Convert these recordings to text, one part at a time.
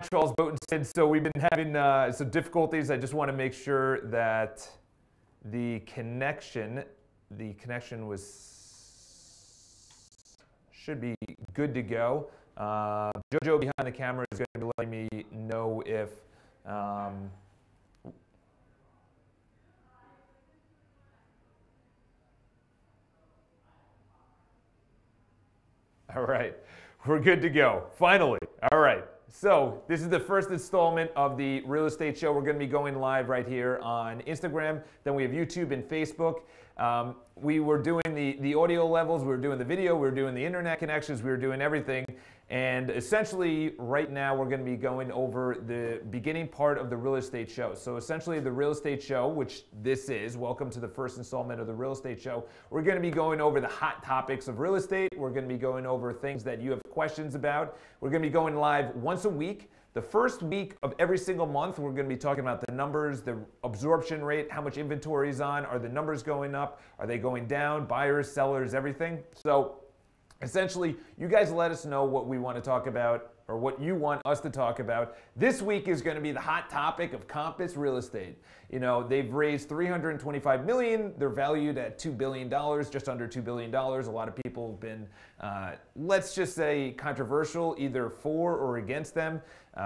Charles Botenstead. So we've been having some difficulties. I just want to make sure that the connection should be good to go. Jojo behind the camera is going to be letting me know if all right, we're good to go, finally. All right, so this is the first installment of the Real Estate Show. We're going to be going live right here on Instagram. Then we have YouTube and Facebook. We were doing the audio levels, we were doing the video, we were doing the internet connections, we were doing everything. And essentially, right now, we're going to be going over the beginning part of the Real Estate Show. So essentially, the Real Estate Show, which this is, welcome to the first installment of the Real Estate Show. We're going to be going over the hot topics of real estate. We're going to be going over things that you have questions about. We're going to be going live once a week. The first week of every single month, we're going to be talking about the numbers, the absorption rate, how much inventory is on, are the numbers going up, are they going down, buyers, sellers, everything. So essentially, you guys let us know what we want to talk about or what you want us to talk about. This week is going to be the hot topic of Compass Real Estate. You know, they've raised $325 million. They're valued at $2 billion, just under $2 billion. A lot of people have been, let's just say, controversial, either for or against them.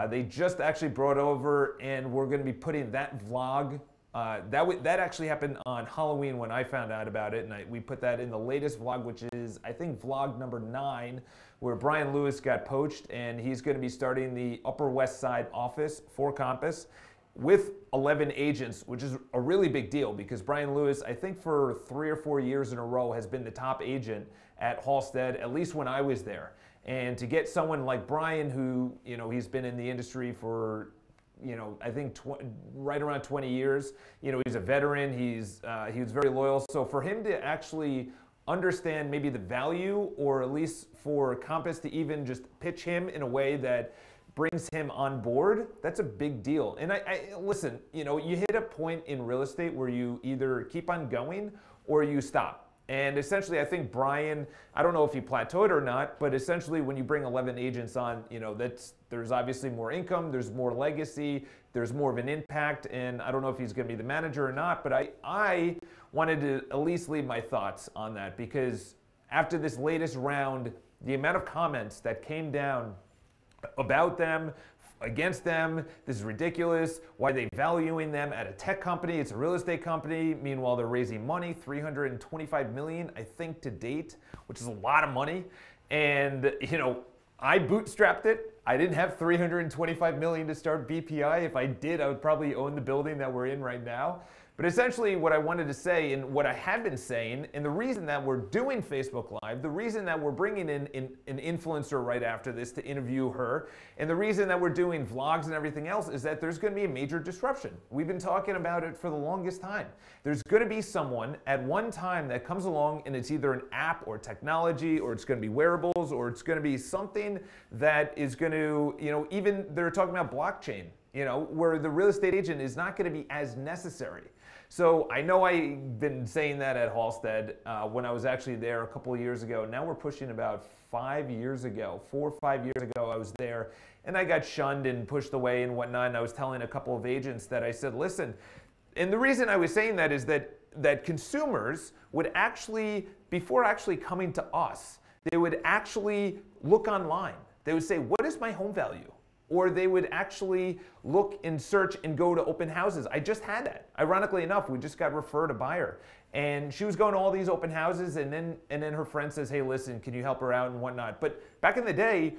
They just actually brought over, and we're going to be putting that vlog. That actually happened on Halloween when I found out about it, and we put that in the latest vlog, which is, I think, vlog number 9, where Brian Lewis got poached, and he's going to be starting the Upper West Side office for Compass with 11 agents, which is a really big deal because Brian Lewis, I think for 3 or 4 years in a row, has been the top agent at Halstead, at least when I was there. And to get someone like Brian, who, you know, he's been in the industry for, you know, I think right around 20 years. You know, he's a veteran. He was very loyal. So for him to actually understand maybe the value, or at least for Compass to even just pitch him in a way that brings him on board, that's a big deal. And I listen, you know, you hit a point in real estate where you either keep on going or you stop. And essentially, I think Brian, I don't know if he plateaued or not, but essentially when you bring 11 agents on, you know, there's obviously more income, there's more legacy, there's more of an impact, and I don't know if he's going to be the manager or not, but I wanted to at least leave my thoughts on that, because after this latest round, the amount of comments that came down about them, against them, this is ridiculous, why are they valuing them at a tech company? It's a real estate company. Meanwhile, they're raising money, $325 million, I think, to date, which is a lot of money. And, you know, I bootstrapped it. I didn't have $325 million to start BPI. If I did, I would probably own the building that we're in right now. But essentially what I wanted to say, and what I have been saying, and the reason that we're doing Facebook Live, the reason that we're bringing in an influencer right after this to interview her, and the reason that we're doing vlogs and everything else is that there's going to be a major disruption. We've been talking about it for the longest time. There's going to be someone at one time that comes along, and it's either an app or technology, or it's going to be wearables, or it's going to be something that is going to, you know, even they're talking about blockchain, you know, where the real estate agent is not going to be as necessary. So I know I've been saying that at Halstead when I was actually there a couple of years ago. Now we're pushing about 5 years ago, 4 or 5 years ago I was there, and I got shunned and pushed away and whatnot, and I was telling a couple of agents that I said, listen, and the reason I was saying that is that consumers would actually, before actually coming to us, they would actually look online. They would say, what is my home value? Or they would actually look and search and go to open houses. I just had that. Ironically enough, we just got referred a buyer. And she was going to all these open houses, and then her friend says, hey, listen, can you help her out and whatnot? But back in the day,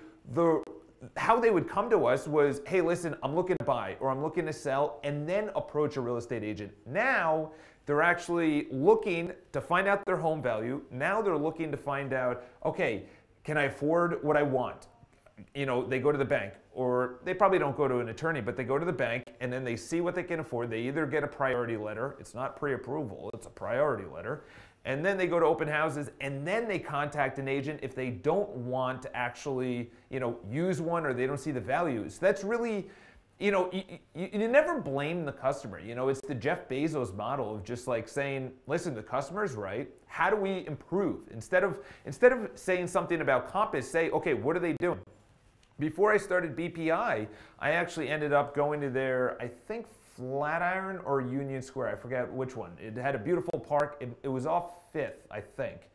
how they would come to us was, hey, listen, I'm looking to buy or I'm looking to sell, and then approach a real estate agent. Now, they're actually looking to find out their home value. Now they're looking to find out, okay, can I afford what I want? You know, they go to the bank, or they probably don't go to an attorney, but they go to the bank and then they see what they can afford. They either get a priority letter, it's not pre-approval, it's a priority letter, and then they go to open houses, and then they contact an agent if they don't want to actually, you know, use one, or they don't see the values. That's really, you know, you never blame the customer. You know, it's the Jeff Bezos model of just like saying, listen, the customer's right. How do we improve? Instead of saying something about Compass, say, okay, what are they doing? Before I started BPI, I actually ended up going to their, I think, Flatiron or Union Square. I forget which one. It had a beautiful park. It was off 5th, I think.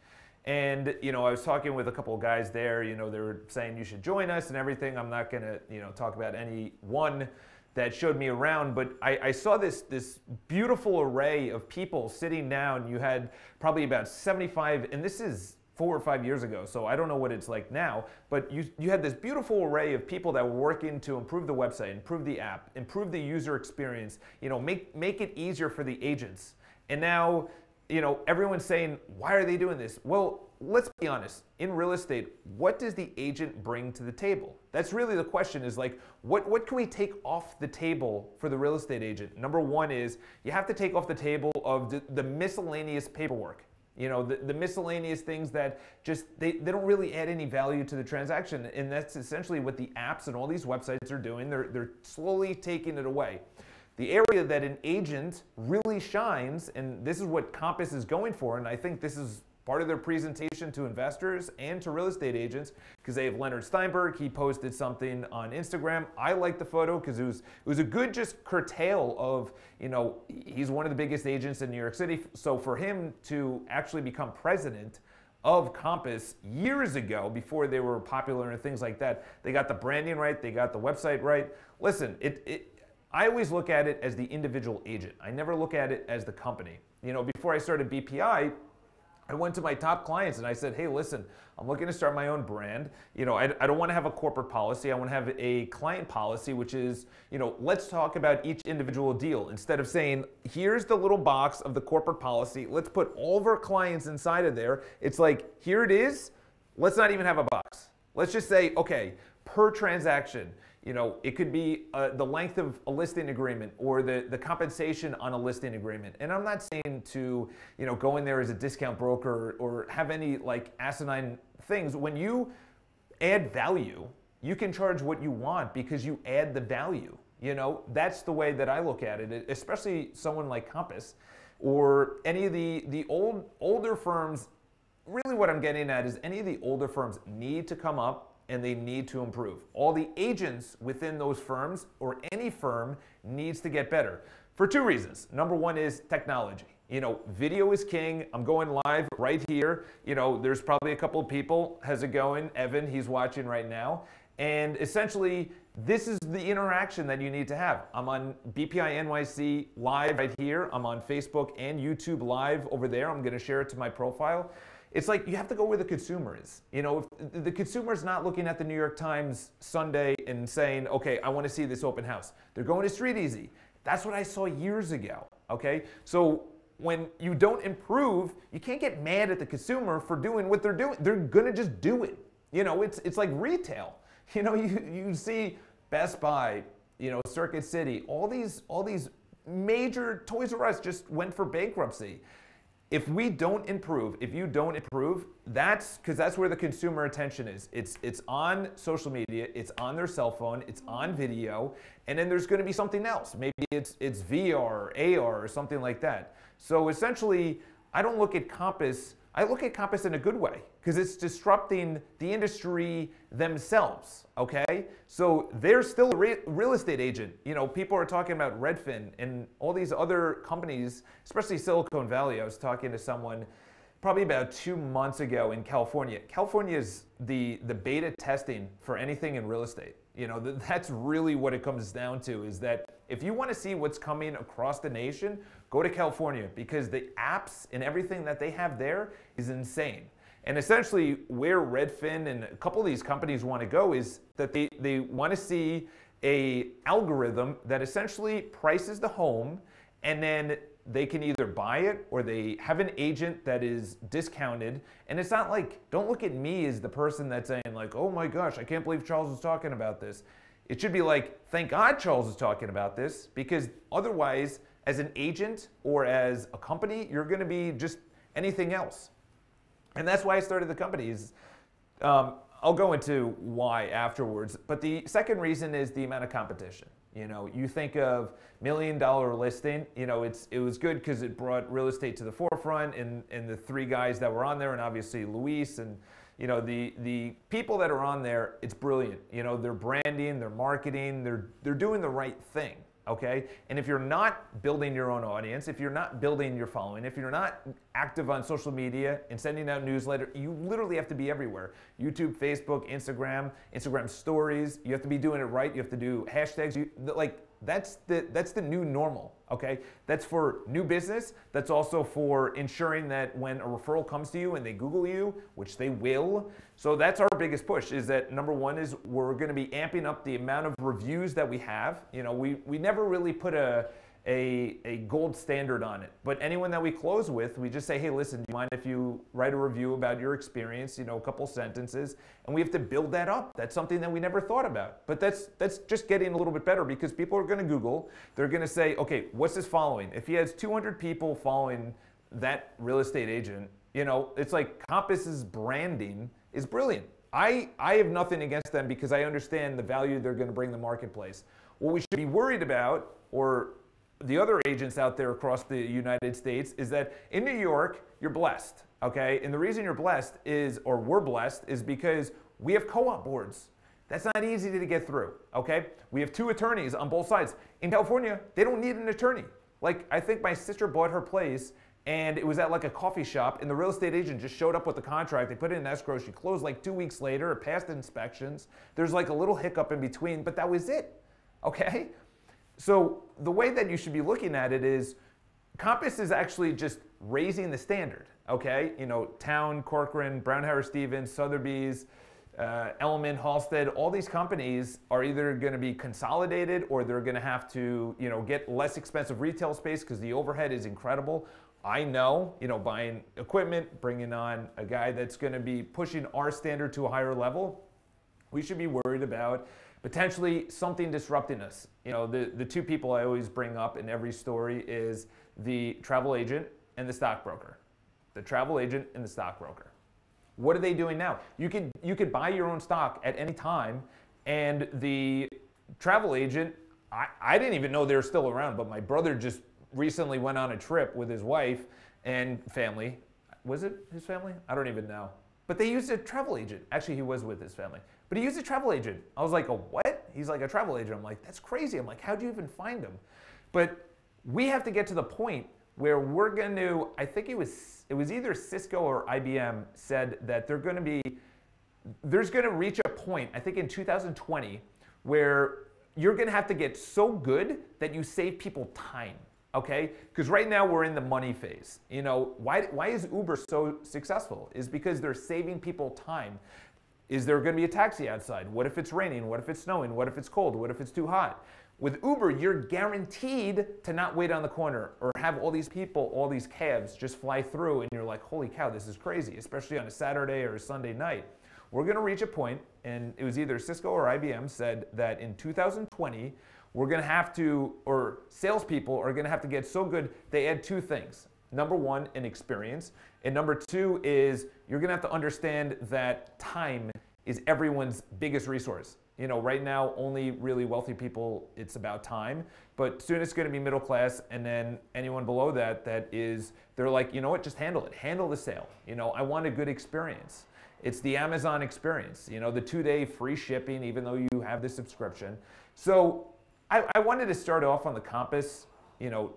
And, you know, I was talking with a couple of guys there. You know, they were saying you should join us and everything. I'm not going to, you know, talk about any one that showed me around, but I saw this beautiful array of people sitting down. You had probably about 75, and this is 4 or 5 years ago, so I don't know what it's like now, but you had this beautiful array of people that were working to improve the website, improve the app, improve the user experience, you know, make it easier for the agents. And now, you know, everyone's saying, why are they doing this? Well, let's be honest. In real estate, what does the agent bring to the table? That's really the question, is like, what can we take off the table for the real estate agent? Number one is you have to take off the table of the miscellaneous paperwork. You know, the miscellaneous things that just, they don't really add any value to the transaction. And that's essentially what the apps and all these websites are doing. They're slowly taking it away. The area that an agent really shines, and this is what Compass is going for, and I think this is part of their presentation to investors and to real estate agents, because they have Leonard Steinberg. He posted something on Instagram. I liked the photo because it was a good just curtail of, you know, he's one of the biggest agents in New York City. So for him to actually become president of Compass years ago, before they were popular and things like that, they got the branding right, they got the website right. Listen, I always look at it as the individual agent. I never look at it as the company. You know, before I started BPI, I went to my top clients and I said, hey, listen, I'm looking to start my own brand. You know, I don't want to have a corporate policy. I want to have a client policy, which is, you know, let's talk about each individual deal. Instead of saying, here's the little box of the corporate policy, let's put all of our clients inside of there. It's like, here it is. Let's not even have a box. Let's just say, okay, per transaction, you know, it could be the length of a listing agreement or the compensation on a listing agreement. And I'm not saying to, you know, go in there as a discount broker or have any like asinine things. When you add value, you can charge what you want because you add the value. You know, that's the way that I look at it, especially someone like Compass or any of the older firms. Really what I'm getting at is any of the older firms need to come up and they need to improve. All the agents within those firms or any firm needs to get better for 2 reasons. Number one is technology. You know, video is king. I'm going live right here. You know, there's probably a couple of people. How's it going? Evan, he's watching right now. And essentially, this is the interaction that you need to have. I'm on BPI NYC live right here. I'm on Facebook and YouTube live over there. I'm gonna share it to my profile. It's like you have to go where the consumer is. You know, if the consumer is not looking at the New York Times Sunday and saying, okay, I want to see this open house. They're going to StreetEasy. That's what I saw years ago, okay? So when you don't improve, you can't get mad at the consumer for doing what they're doing. They're going to just do it. You know, it's like retail. You know, you see Best Buy, you know, Circuit City, all these major Toys R Us just went for bankruptcy. If we don't improve, if you don't improve, that's because that's where the consumer attention is. It's on social media, it's on their cell phone, it's on video, and then there's going to be something else. Maybe it's VR, AR, or something like that. So essentially, I don't look at Compass. I look at Compass in a good way because it's disrupting the industry themselves, okay? So they're still a real estate agent. You know, people are talking about Redfin and all these other companies, especially Silicon Valley. I was talking to someone probably about 2 months ago in California. California is the beta testing for anything in real estate. You know, that's really what it comes down to, is that if you want to see what's coming across the nation, go to California, because the apps and everything that they have there is insane. And essentially where Redfin and a couple of these companies want to go is that they want to see a algorithm that essentially prices the home, and then they can either buy it or they have an agent that is discounted. And it's not like, don't look at me as the person that's saying like, oh my gosh, I can't believe Charles is talking about this. It should be like, thank God Charles is talking about this, because otherwise, as an agent or as a company, you're going to be just anything else. And that's why I started the company. I'll go into why afterwards, but the second reason is the amount of competition. You know, you think of $1 million listing, you know, it was good because it brought real estate to the forefront, and the 3 guys that were on there, and obviously Luis and, you know, the people that are on there, it's brilliant. You know, they're branding, they're marketing, they're doing the right thing. Okay? And if you're not building your own audience, if you're not building your following, if you're not active on social media and sending out newsletter, you literally have to be everywhere. YouTube, Facebook, Instagram stories. You have to be doing it right. You have to do hashtags. That's the new normal, okay? That's for new business. That's also for ensuring that when a referral comes to you and they Google you, which they will. So that's our biggest push, is that number one is we're gonna be amping up the amount of reviews that we have. You know, we never really put a gold standard on it. But anyone that we close with, we just say, hey, listen, do you mind if you write a review about your experience, you know, a couple sentences, and we have to build that up. That's something that we never thought about. But that's just getting a little bit better, because people are gonna Google, they're gonna say, okay, what's his following? If he has 200 people following that real estate agent, you know, it's like Compass's branding is brilliant. I have nothing against them because I understand the value they're gonna bring the marketplace. What we should be worried about, or the other agents out there across the United States, is that in New York, you're blessed, okay? And the reason you're blessed is, or we're blessed, is because we have co-op boards. That's not easy to get through, okay? We have 2 attorneys on both sides. In California, they don't need an attorney. Like, I think my sister bought her place, and it was at like a coffee shop, and the real estate agent just showed up with the contract. They put it in escrow. She closed like 2 weeks later. It passed inspections. There's like a little hiccup in between, but that was it, okay? So the way that you should be looking at it is Compass is actually just raising the standard, okay? You know, Town, Corcoran, Brown Harris Stevens, Sotheby's, Element, Halstead, all these companies are either going to be consolidated, or they're going to have to, you know, get less expensive retail space because the overhead is incredible. I know, you know, buying equipment, bringing on a guy that's going to be pushing our standard to a higher level, we should be worried about potentially something disrupting us. You know, the 2 people I always bring up in every story is the travel agent and the stockbroker. The travel agent and the stockbroker. What are they doing now? You could buy your own stock at any time, and the travel agent, I didn't even know they were still around, but my brother just recently went on a trip with his wife and family. Was it his family? I don't even know. But they used a travel agent. Actually, he was with his family. But he used a travel agent. I was like, a what? He's like, a travel agent. I'm like, that's crazy. I'm like, how'd you even find him? But we have to get to the point where we're going to, I think it was either Cisco or IBM said that there's going to reach a point, I think in 2020, where you're going to have to get so good that you save people time. Okay, because right now we're in the money phase. You know, why is Uber so successful? Is because they're saving people time. Is there going to be a taxi outside? What if it's raining? What if it's snowing? What if it's cold? What if it's too hot? With Uber, you're guaranteed to not wait on the corner or have all these people, all these cabs just fly through, and you're like, holy cow, this is crazy, especially on a Saturday or a Sunday night. We're going to reach a point, and it was either Cisco or IBM said that in 2020, we're going to have to, or salespeople are going to have to get so good, they add 2 things. Number one, an experience. And number 2 is you're going to have to understand that time is everyone's biggest resource. You know, right now, only really wealthy people, it's about time. But soon it's going to be middle class, and then anyone below that, they're like, you know what, just handle it. Handle the sale. You know, I want a good experience. It's the Amazon experience. You know, the 2-day free shipping, even though you have the subscription. So I wanted to start off on the Compass, you know,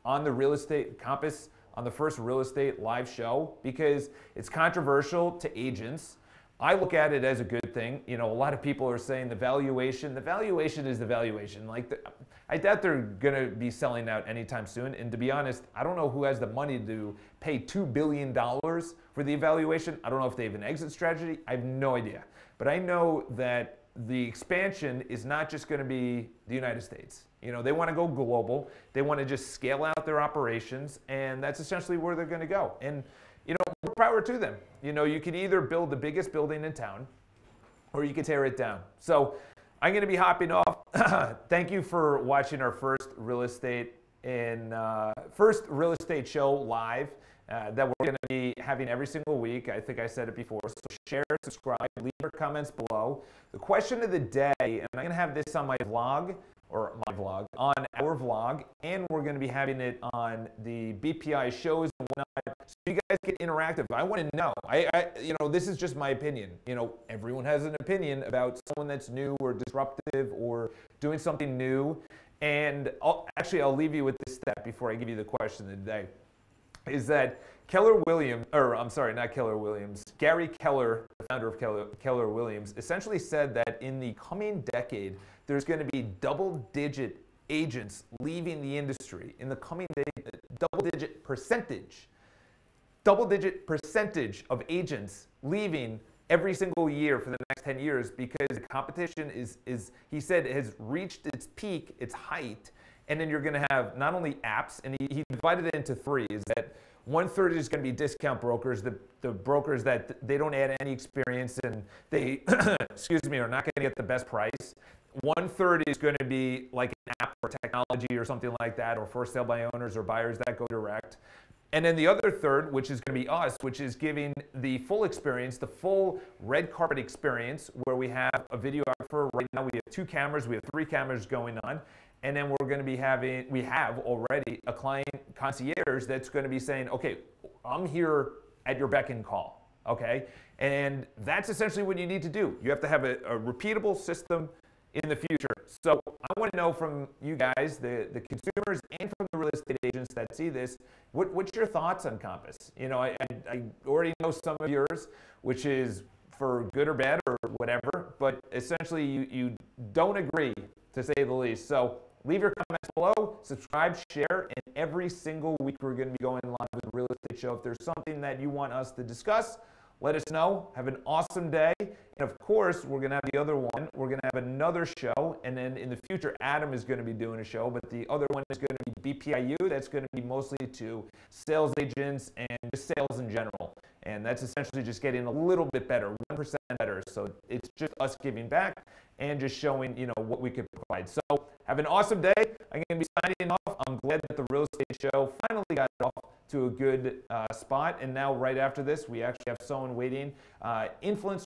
on the real estate Compass, on the first real estate live show, because it's controversial to agents. I look at it as a good thing. You know, a lot of people are saying the valuation is the valuation. Like, I doubt they're gonna be selling out anytime soon. And to be honest, I don't know who has the money to pay $2 billion for the evaluation. I don't know if they have an exit strategy. I have no idea. But I know that the expansion is not just going to be the United States. You know, they want to go global. They want to just scale out their operations, and that's essentially where they're going to go. And, you know, more power to them. You know, you could either build the biggest building in town, or you could tear it down. So I'm going to be hopping off. Thank you for watching our first real estate show live. That we're going to be having every single week. I think I said it before. So share, subscribe, leave your comments below. The question of the day, and I'm going to have this on my vlog or my vlog, on our vlog, and we're going to be having it on the BPI shows and whatnot, so you guys get interactive. I want to know. This is just my opinion. Everyone has an opinion about someone that's new or disruptive or doing something new. And I'll leave you with this step before I give you the question of the day. Is that Gary Keller, the founder of Keller Williams, essentially said that in the coming decade, there's going to be double-digit agents leaving the industry. In the coming decade, double-digit percentage of agents leaving every single year for the next 10 years because the competition is he said, has reached its peak, its height. And then you're going to have not only apps, and he divided it into three, is that 1/3 is going to be discount brokers, the brokers that they don't add any experience and they, excuse me, are not going to get the best price. 1/3 is going to be like an app or technology or something like that, or for sale by owners or buyers that go direct. And then the other third, which is going to be us, which is giving the full experience, the full red carpet experience, where we have a videographer. Right now we have 2 cameras, we have 3 cameras going on. And then we're going to be we have already a client concierge that's going to be saying, okay, I'm here at your beck and call, okay? And that's essentially what you need to do. You have to have a repeatable system in the future. So I want to know from you guys, the consumers, and from the real estate agents that see this, what's your thoughts on Compass? I already know some of yours, which is for good or bad or whatever, but essentially you don't agree, to say the least. So leave your comments below, subscribe, share, and every single week we're going to be going live with the Real Estate Show. If there's something that you want us to discuss, let us know. Have an awesome day. And of course, we're going to have the other one. We're going to have another show. And then in the future, Adam is going to be doing a show. But the other one is going to be BPIU. That's going to be mostly to sales agents and just sales in general. And that's essentially just getting a little bit better, 1% better. So it's just us giving back and just showing, what we could provide. So have an awesome day. I'm going to be signing off. I'm glad that the Real Estate Show finally got off to a good spot. And now right after this, we actually have someone waiting. Influencer